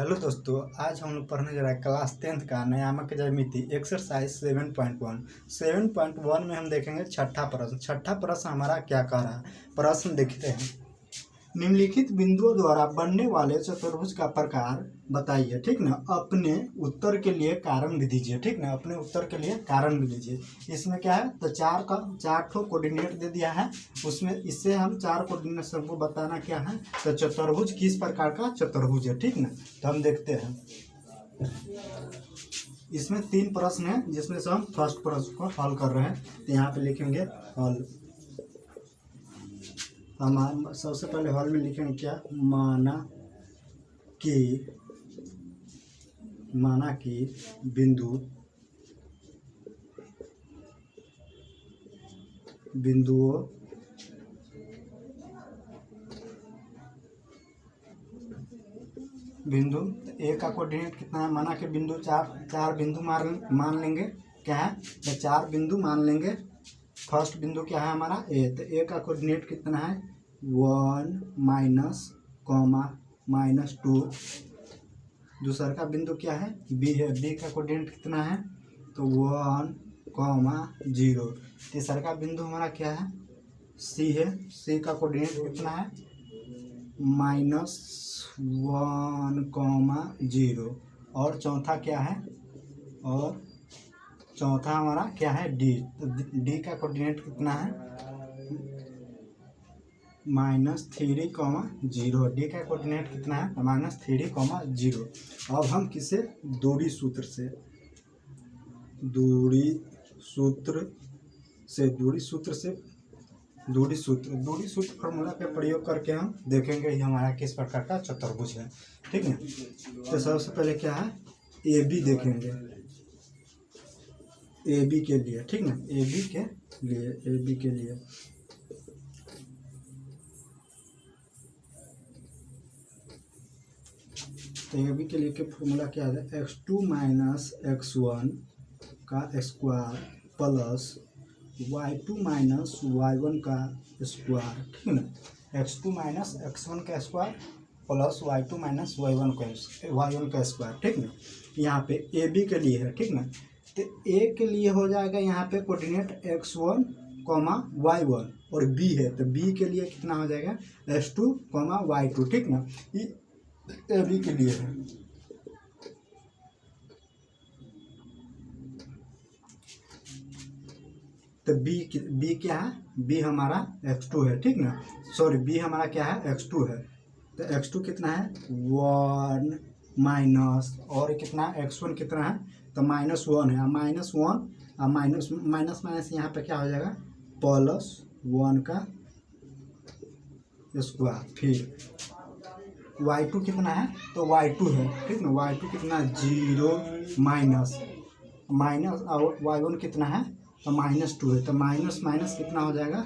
Hello दोस्तों, आज हम लोग पढ़ने जा रहे हैं क्लास 10th का न्यायिक ज्यामिति एक्सरसाइज 7.1। 7.1 में हम देखेंगे छठा प्रश्न हमारा क्या कह रहा है। प्रश्न देखते हैं। निम्नलिखित बिंदुओं द्वारा बनने वाले चतुर्भुज का प्रकार बताइए। ठीक ना, अपने उत्तर के लिए कारण भी दीजिए। ठीक ना, अपने उत्तर के लिए कारण भी दीजिए। इसमें क्या है तो चार ठो कोऑर्डिनेट दे दिया है। उसमें इससे हम चार कोऑर्डिनेट सबको बताना क्या है तो चतुर्भुज किस प्रकार का चतुर्भुज है। ठीक ना, तो हम देखते हैं। इसमें 3 प्रश्न है जिसमें से हम फर्स्ट प्रश्न को हल कर रहे हैं। तो यहाँ पे लिखेंगे हल। हम सबसे पहले हॉल में लिखेंगे क्या, माना कि बिंदुओं ए का कोऑर्डिनेट कितना है। माना कि बिंदु चार बिंदु मान लेंगे। क्या है तो 4 बिंदु मान लेंगे। फर्स्ट बिंदु क्या है हमारा ए, तो ए का कोऑर्डिनेट कितना है 1 -2। दूसरा का बिंदु क्या है बी है, बी का कोऑर्डिनेट कितना है तो 1, 0। तीसरा का बिंदु हमारा क्या है सी है, सी का कोऑर्डिनेट कितना है -1, 0। और चौथा क्या है, और चौथा हमारा क्या है डी। तो डी का कोऑर्डिनेट कितना है -3, 0। डी का कोऑर्डिनेट कितना है -3, 0। अब हम किसे दूरी सूत्र फॉर्मूला का प्रयोग करके हम देखेंगे ये हमारा किस प्रकार का चतुर्भुज है। ठीक है, तो सबसे पहले क्या है ए बी देखेंगे, ए बी के लिए। ठीक ना, ए बी के लिए तो ए बी के लिए के फॉर्मूला क्या है x2 - x1 का स्क्वायर प्लस y2 - y1 का स्क्वायर। ठीक है ना, x2 - x1 का स्क्वायर प्लस y2 - y1 का स्क्वायर। ठीक ना, यहाँ पे ए बी के लिए है। ठीक ना, तो ए के लिए हो जाएगा यहाँ पे कोऑर्डिनेट x1, y1 और बी है तो बी के लिए कितना हो जाएगा x2, y2। ठीक ना, ये ए बी के लिए है। तो बी क्या है, बी हमारा x2 है। ठीक ना, सॉरी बी हमारा क्या है x2 है। तो x2 कितना है 1 माइनस और कितना x1 कितना है तो -1 है। -1 माइनस यहाँ पे क्या हो जाएगा +1 का स्क्वायर। फिर y2 कितना है तो y2 है। ठीक ना, y2 कितना 0 माइनस और y1 कितना है तो -2 है। तो माइनस कितना हो जाएगा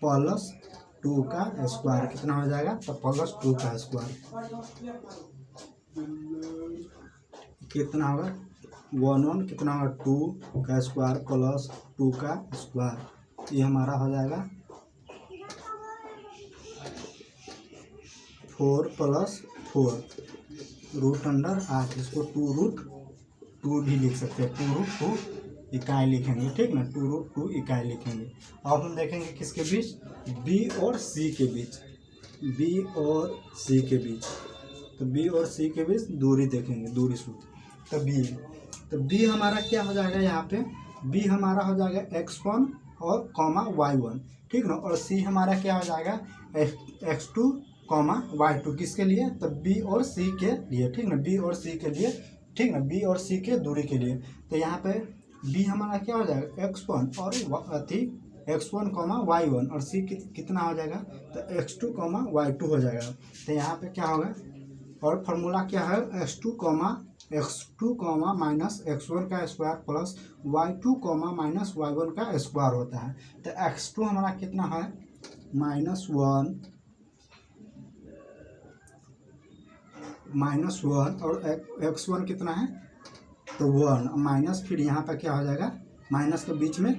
+2 का स्क्वायर। कितना हो जाएगा तो +2 का स्क्वायर कितना होगा 1 कितना होगा 2 का स्क्वायर प्लस 2 का स्क्वायर। ये हमारा हो जाएगा 4 + 4 √8। इसको 2√2 भी लिख सकते हैं, 2√2 इकाई लिखेंगे। ठीक ना, 2√2 इकाई लिखेंगे। अब हम देखेंगे किसके बीच बी और सी के बीच, तो बी और सी के बीच दूरी देखेंगे, दूरी सूत्र। तो बी हमारा क्या हो जाएगा यहाँ पे बी हमारा हो जाएगा x1 और y1। ठीक ना, और सी हमारा क्या हो जाएगा x2, y2 किसके लिए तो बी और सी के लिए। ठीक ना, बी और सी के लिए। ठीक ना, बी और सी के दूरी के लिए। तो यहाँ पे बी हमारा क्या हो जाएगा x1 और x1, y1 और सी कितना हो जाएगा तो x2, y2 हो जाएगा। तो यहाँ पे क्या होगा और फार्मूला क्या है x2, -x1 का स्क्वायर प्लस y2, -y1 का स्क्वायर होता है। तो x2 हमारा कितना है -1 और x1 कितना है तो 1 माइनस। फिर यहाँ पे क्या हो जाएगा माइनस के बीच में,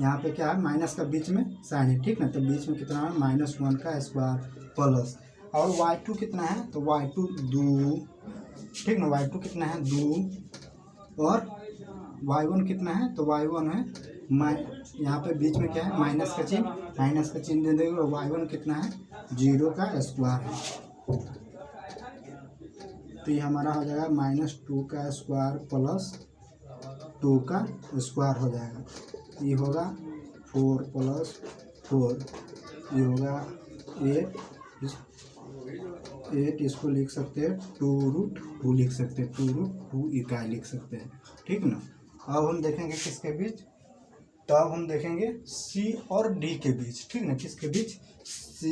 यहाँ पे क्या है माइनस का बीच में साइन है। ठीक ना, तो बीच में कितना है -1 का स्क्वायर प्लस और y2 कितना है तो y2 2 ठीक ना। y2 कितना है 2 और y1 कितना है, तो y1 है यहाँ पे बीच में क्या है माइनस का चिन्ह दे देंगे और y1 कितना है 0 का स्क्वायर है। तो ये हमारा हो जाएगा -2 का स्क्वायर प्लस 2 का स्क्वायर हो जाएगा। ये होगा 4 + 4, ये होगा 8, इसको लिख सकते हैं 2√2 लिख सकते हैं, 2√2 इकाई लिख सकते हैं, ठीक ना। अब हम देखेंगे किसके बीच, तो अब हम देखेंगे C और D के बीच, ठीक ना। किसके बीच, C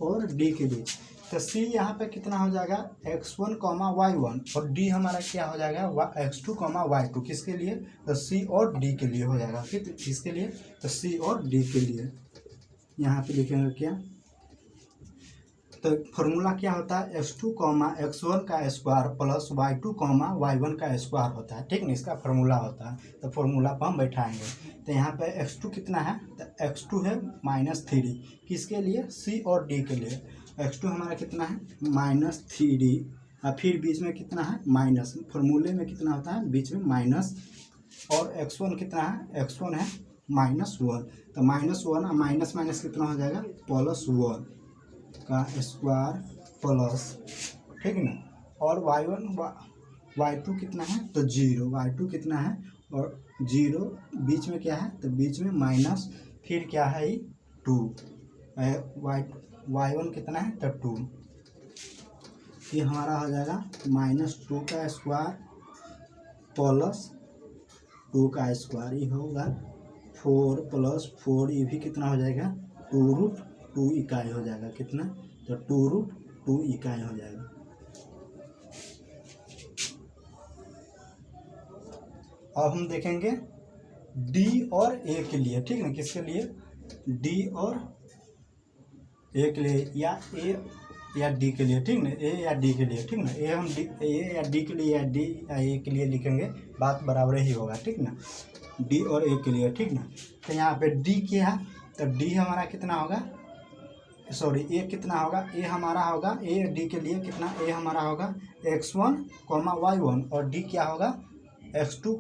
और D के बीच। तो C यहाँ पे कितना हो जाएगा x1, y1 और D हमारा क्या हो जाएगा x2, y2। किसके लिए, तो C और D के लिए हो जाएगा। फिर किसके लिए, तो C और D के लिए। यहाँ पे लिखेंगे क्या, तो फॉर्मूला क्या होता है x2, x1 का स्क्वायर प्लस y2, y1 का स्क्वायर होता है, ठीक ना। इसका फॉर्मूला होता है, तो फॉर्मूला पर हम बैठाएंगे। तो यहाँ पे x2 कितना है, तो x2 है -3, किसके लिए, C और D के लिए। x2 हमारा कितना है -3, और फिर बीच में कितना है माइनस, फॉर्मूले में कितना होता है बीच में माइनस, और x1 कितना है, x1 है -1, तो -1 और माइनस माइनस कितना हो जाएगा +1 का स्क्वायर प्लस, ठीक ना। और y2 कितना है, तो 0, y2 कितना है और 0, बीच में क्या है, तो बीच में माइनस, फिर क्या है 2, y1 कितना है, तो 2। ये हमारा हो जाएगा -2 का स्क्वायर प्लस 2 का स्क्वायर, ये होगा 4 + 4, ये भी कितना हो जाएगा 2√2 इकाई हो जाएगा, कितना, तो 2√2 इकाई हो जाएगा। अब हम देखेंगे D और A के लिए, ठीक ना। किसके लिए, D और A के लिए, या A या D के लिए, ठीक ना, A या D के लिए, ठीक ना। A या D के लिए, या D या A के लिए लिखेंगे, बात बराबर ही होगा, ठीक ना। D और A के लिए, ठीक ना। तो यहाँ पे D क्या है, तो D हमारा कितना होगा, सॉरी A कितना होगा, A हमारा होगा A D के लिए कितना, A हमारा होगा x1, y1 और D क्या होगा x2,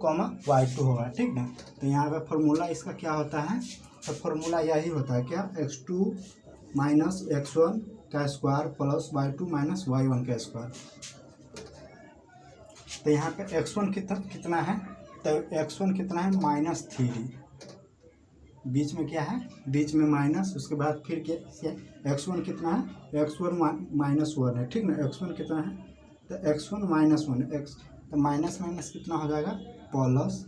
y2 होगा, ठीक ना। तो यहाँ पे फॉर्मूला इसका क्या होता है, तो फॉर्मूला यही होता है क्या, x2 - x1 का स्क्वायर प्लस y2 - y1 का स्क्वायर। तो यहाँ पे x1 कितना है, तो x1 कितना है -3, बीच में क्या है, बीच में माइनस, उसके बाद फिर क्या x1 कितना है, x1 -1 है, ठीक ना। x1 कितना है, तो x1 -1 तो माइनस माइनस कितना हो जाएगा प्लस,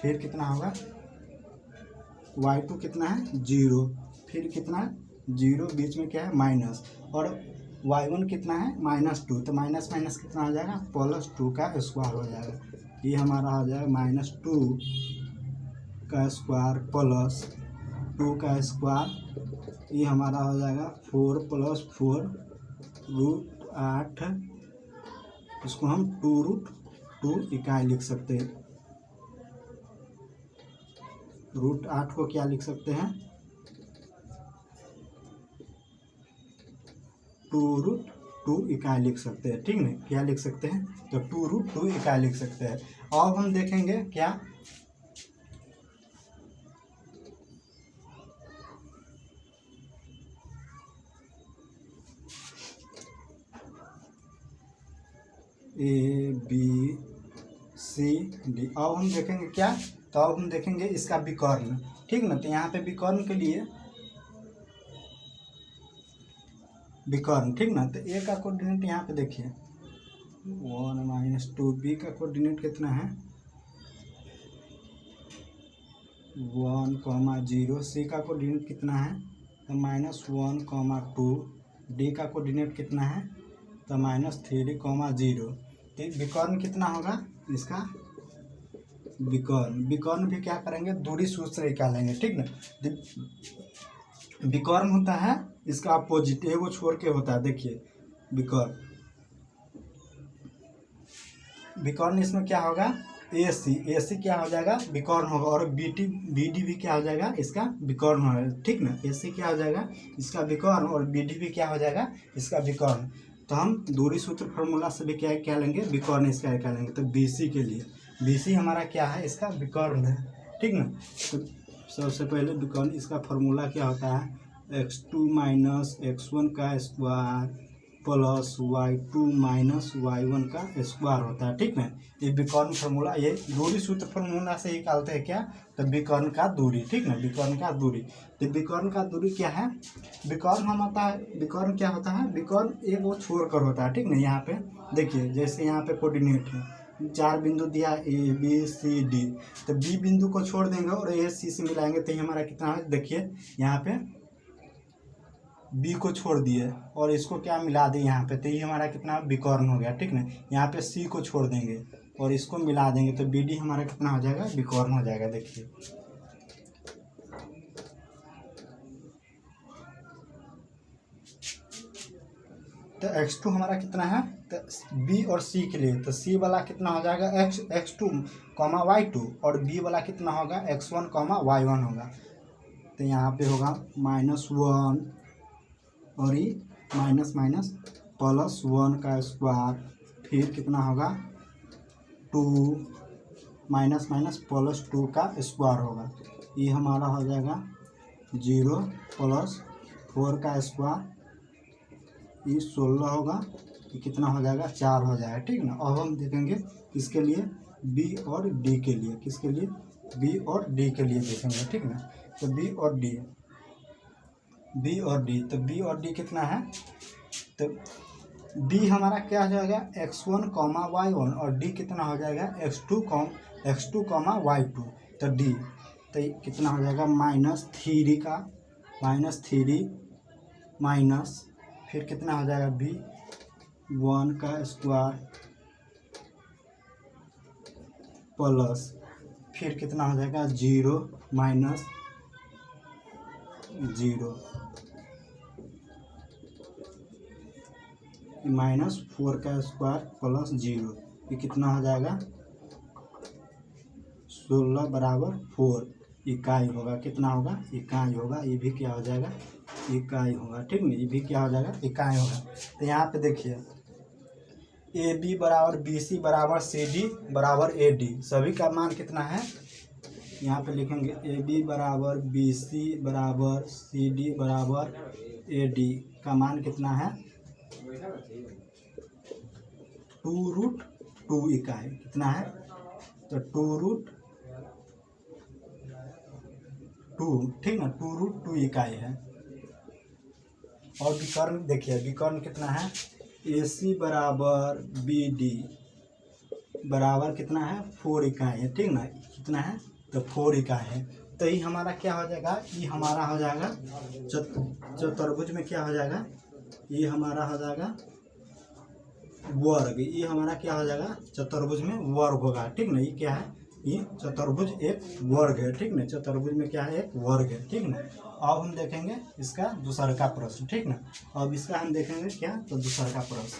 फिर कितना होगा y2 कितना है 0, फिर कितना है 0, बीच में क्या है माइनस, और y1 कितना है -2, तो माइनस माइनस कितना हो जाएगा +2 का स्क्वायर हो जाएगा। ये हमारा हो जाएगा -2 का स्क्वायर प्लस 2 का स्क्वायर, ये हमारा हो जाएगा 4 + 4 √8, इसको हम 2√2 इकाई लिख सकते हैं। √8 को क्या लिख सकते हैं, 2√2 इकाई लिख सकते हैं, ठीक है। क्या लिख सकते हैं, तो 2√2 इकाई लिख सकते हैं। अब हम देखेंगे क्या, A B C D। अब हम देखेंगे क्या, तो अब हम देखेंगे इसका विकर्ण, ठीक ना। तो यहाँ पे विकर्ण के लिए विकर्ण, ठीक ना। तो A का कोऑर्डिनेट यहाँ पे देखिए 1 - 2, B का कोऑर्डिनेट कितना है 1, 0, C का कोऑर्डिनेट कितना है तो -1, 2, D का कोऑर्डिनेट कितना है तो -3, 0। तो विकर्ण कितना होगा इसका, विकर्ण भी क्या करेंगे दूरी सूत्र निकालेंगे, ठीक ना। विकर्ण होता है इसका अपोजिट, वो छोड़ के होता है, देखिए विकर्ण इसमें क्या होगा AC क्या हो जाएगा विकर्ण होगा, और BD भी क्या हो जाएगा इसका विकर्ण होगा, ठीक ना। AC क्या हो जाएगा इसका विकर्ण, और BD भी क्या हो जाएगा इसका विकर्ण। तो हम दूरी सूत्र फार्मूला से भी क्या क्या लेंगे, विकर्ण इसका क्या लेंगे। तो बी सी के लिए, बी सी हमारा क्या है, इसका विकर्ण है, ठीक ना। तो सबसे पहले विकर्ण इसका फार्मूला क्या होता है, x2 माइनस x1 का square plus y2 minus y1 का स्क्वायर होता है, ठीक ना। ये विकर्ण फार्मूला, ये दूरी सूत्र फार्मूला से ही निकालते हैं क्या, तो विकर्ण का दूरी, ठीक ना, विकर्ण का दूरी। तो विकर्ण का दूरी क्या है, विकर्ण हम आता है, विकर्ण क्या होता है, विकर्ण एक वो छोड़ कर होता है, ठीक ना। यहाँ पे देखिए जैसे यहाँ पे कोऑर्डिनेट है, 4 बिंदु दिया ए बी सी डी, तो बी बिंदु को छोड़ देंगे और ए सी से मिलाएंगे तो ये हमारा कितना है, देखिए यहाँ पे बी को छोड़ दिए और इसको क्या मिला दें यहाँ पे, तो ये हमारा कितना विकर्ण हो गया, ठीक ना। यहाँ पे सी को छोड़ देंगे और इसको मिला देंगे तो बी डी हमारा कितना हो जाएगा, विकर्ण हो जाएगा। देखिए तो x2 हमारा कितना है, तो b और c के लिए, तो c वाला कितना हो जाएगा x2 y2 और b वाला कितना होगा x1 y1 होगा। तो यहाँ पे होगा -1 और ये माइनस माइनस +1 का स्क्वायर, फिर कितना होगा 2 माइनस माइनस +2 का स्क्वायर होगा। ये हमारा हो जाएगा 0 + 4 का स्क्वायर, ये 16 होगा, ये कितना हो जाएगा 4 हो जाएगा, ठीक ना। अब हम देखेंगे किसके लिए, बी और डी के लिए, किसके लिए, बी और डी के लिए देखेंगे, ठीक ना। तो बी और डी, बी और डी, तो बी और डी कितना है, तो बी हमारा क्या हो जाएगा x1 y1 और डी कितना हो जाएगा x2 y2। तो डी तो कितना हो जाएगा -3 का -3 माइनस, फिर कितना हो जाएगा बी 1 का स्क्वायर प्लस, फिर कितना हो जाएगा 0 माइनस 0 -4 का स्क्वायर प्लस 0, ये कितना हो जाएगा 16 बराबर 4 इकाई होगा, कितना होगा इकाई होगा। ये भी क्या हो जाएगा इकाई होगा, ठीक ना, ये भी क्या हो जाएगा इकाई होगा। तो यहाँ पे देखिए ए बी बराबर बी सी बराबर सी डी बराबर ए डी, सभी का मान कितना है, यहाँ पे लिखेंगे ए बी बराबर बी सी बराबर सी डी बराबर ए डी का मान कितना है 2√2 इकाई, कितना है, तो 2√2, ठीक ना, 2√2 इकाई है। और विकर्ण देखिए, विकर्ण कितना है, ए सी बराबर बी डी बराबर कितना है 4 इकाई है, ठीक ना, कितना है, तो 4 इकाई है। तो ये हमारा क्या हो जाएगा, ये हमारा हो जाएगा चतुर्भुज में क्या हो जाएगा, ये हमारा हो जाएगा वर्ग, ये हमारा क्या हो जाएगा चतुर्भुज में वर्ग होगा, ठीक ना। ये क्या है, ये चतुर्भुज एक वर्ग है, ठीक ना, चतुर्भुज में क्या है एक वर्ग है, ठीक ना। अब हम देखेंगे इसका दूसरा का प्रश्न, ठीक ना। अब इसका हम देखेंगे क्या, तो दूसरा का प्रश्न।